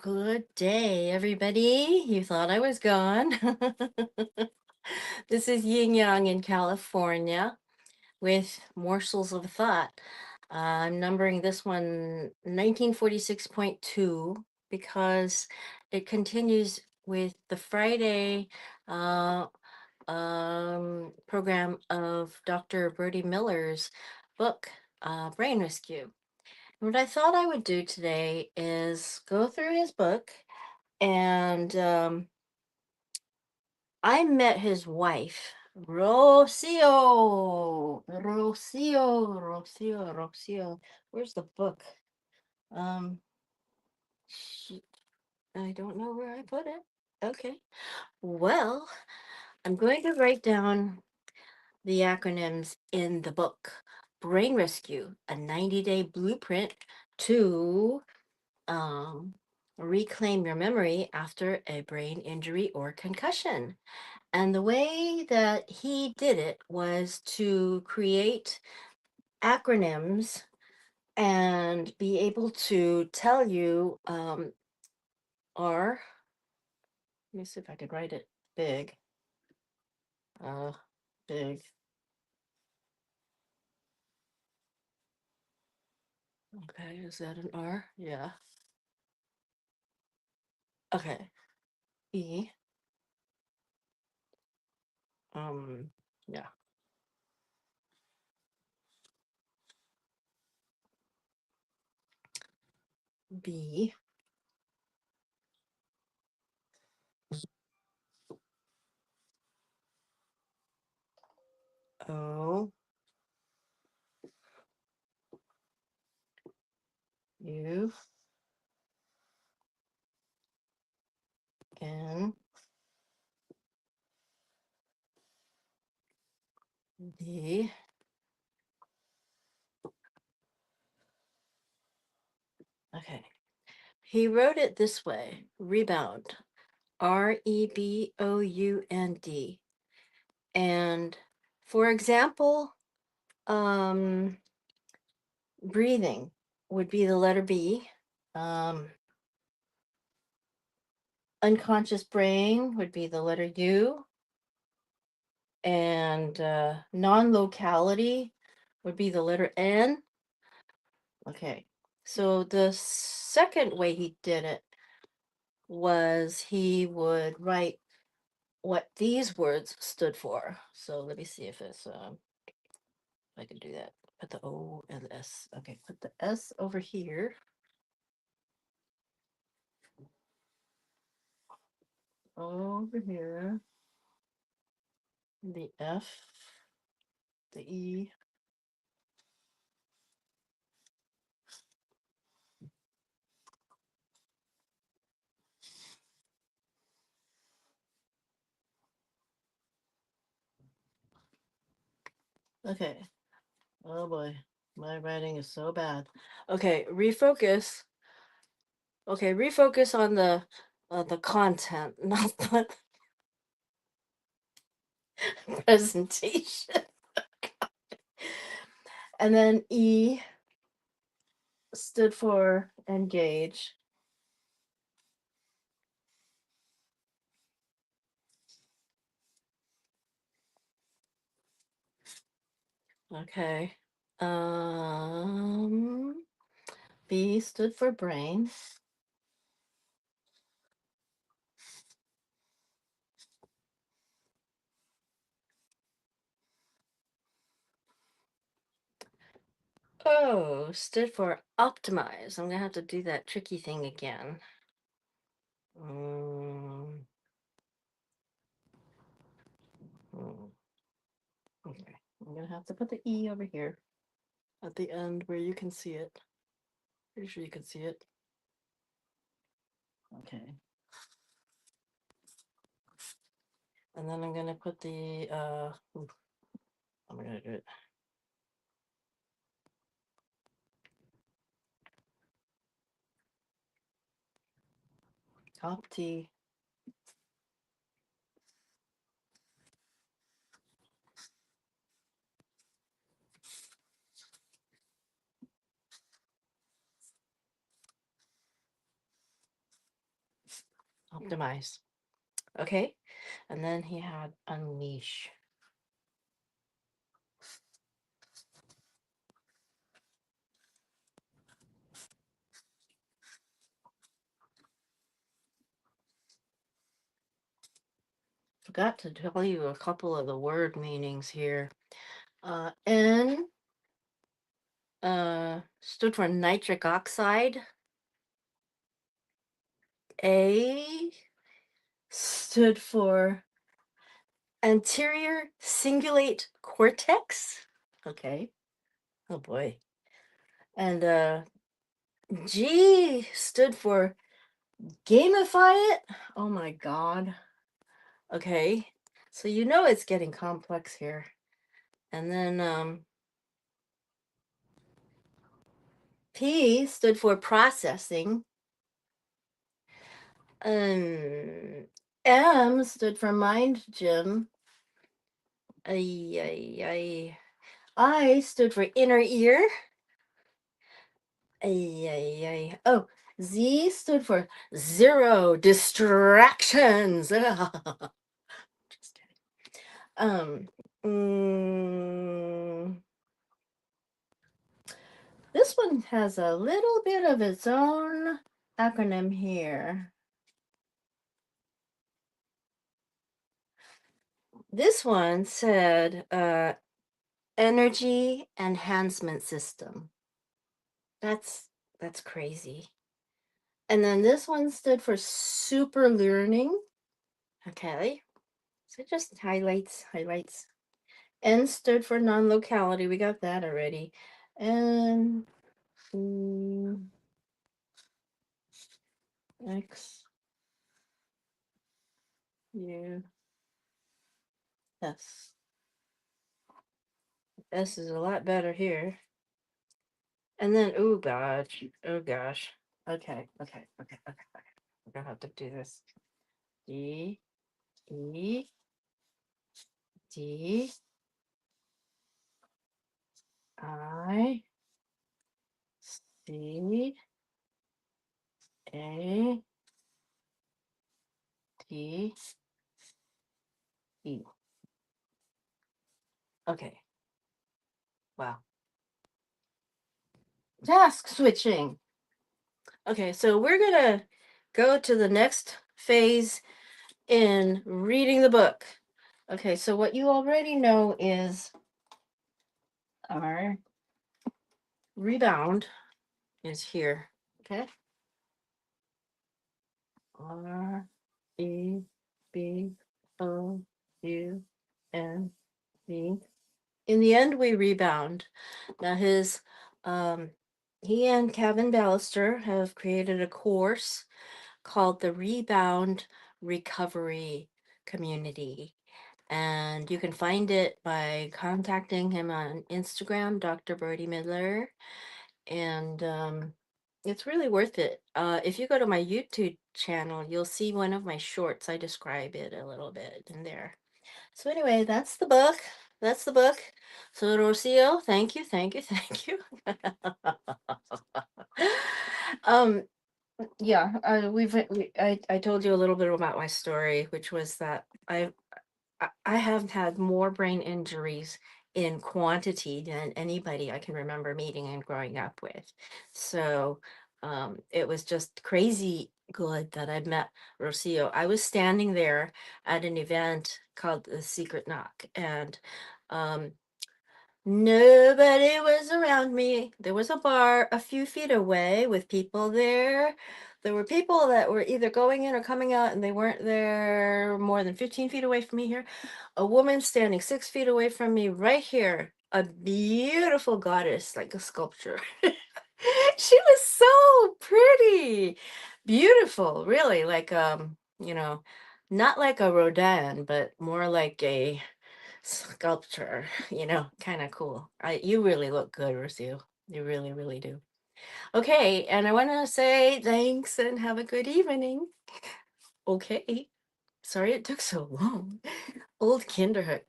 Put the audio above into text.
Good day, everybody. You thought I was gone. This is Yin Yang in California with Morsels of Thought. I'm numbering this one 1946.2 because it continues with the Friday program of Dr. Brody Miller's book, Brain Rescue. What I thought I would do today is go through his book, and I met his wife, Rocio. Where's the book? Um, she, I don't know where I put it. Okay. Well, I'm going to write down the acronyms in the book. Brain Rescue, a 90-day blueprint to um, reclaim your memory after a brain injury or concussion. And the way that he did it was to create acronyms and be able to tell you R. Let me see if I could write it big. Big. Okay, is that an R? Yeah. Okay. E. Yeah. B. O. U. N. D. Okay. He wrote it this way: rebound. Rebound. And for example, breathing would be the letter B. Unconscious brain would be the letter U. And non-locality would be the letter N. Okay. So the second way he did it was he would write what these words stood for. So let me see if I can do that. Put the O and the S. Okay, put the S over here. Over here. The F. The E. Okay. Oh boy. My writing is so bad. Okay, refocus. Okay, refocus on the content, not the presentation. And then E stood for engage. Okay. B stood for brain. O stood for optimize. I'm gonna have to do that tricky thing again. Okay, I'm gonna have to put the E over here at the end where you can see it. Pretty sure you can see it. Okay. And then I'm gonna put the I'm gonna do it. Top T. Optimize. Okay. And then he had unleash. Forgot to tell you a couple of the word meanings here. N stood for nitric oxide. A stood for anterior cingulate cortex. Okay. Oh boy. And G stood for gamify it. Oh my god. Okay. So you know it's getting complex here. And then P stood for processing. Um, M stood for mind gym. I stood for inner ear. Oh, Z stood for zero distractions. Just kidding. Mm, this one has a little bit of its own acronym here. This one said energy enhancement system. That's crazy. And then this one stood for super learning. Okay. So just highlights. N stood for non-locality. We got that already. And X U S. S is a lot better here. And then oh gosh. Okay. We're gonna have to do this. D E D I C A T E. Okay. Wow. Task switching. Okay, so we're gonna go to the next phase in reading the book. Okay, so what you already know is our rebound is here. Okay. R E B O U N D. In the end, we rebound. Now he and Kevin Ballister have created a course called the Rebound Recovery Community. And you can find it by contacting him on Instagram, Dr. Brody Midler. And it's really worth it. If you go to my YouTube channel, you'll see one of my shorts. I describe it a little bit in there. So anyway, that's the book. That's the book. So Rocio, thank you. um, yeah, I told you a little bit about my story, which was that I have had more brain injuries in quantity than anybody I can remember meeting and growing up with. So it was just crazy good that I met Rocio. I was standing there at an event called the Secret Knock, and um, nobody was around me. There was a bar a few feet away with people there. There were people that were either going in or coming out, and they weren't there more than 15 feet away from me here. A woman standing 6 feet away from me right here. A beautiful goddess, like a sculpture. She was so pretty. Beautiful, really. Like, not like a Rodin, but more like a sculpture, kind of cool. You really look good, Rocio. You really, really do. Okay, and I want to say thanks and have a good evening. Okay. Sorry it took so long. Old Kinderhook.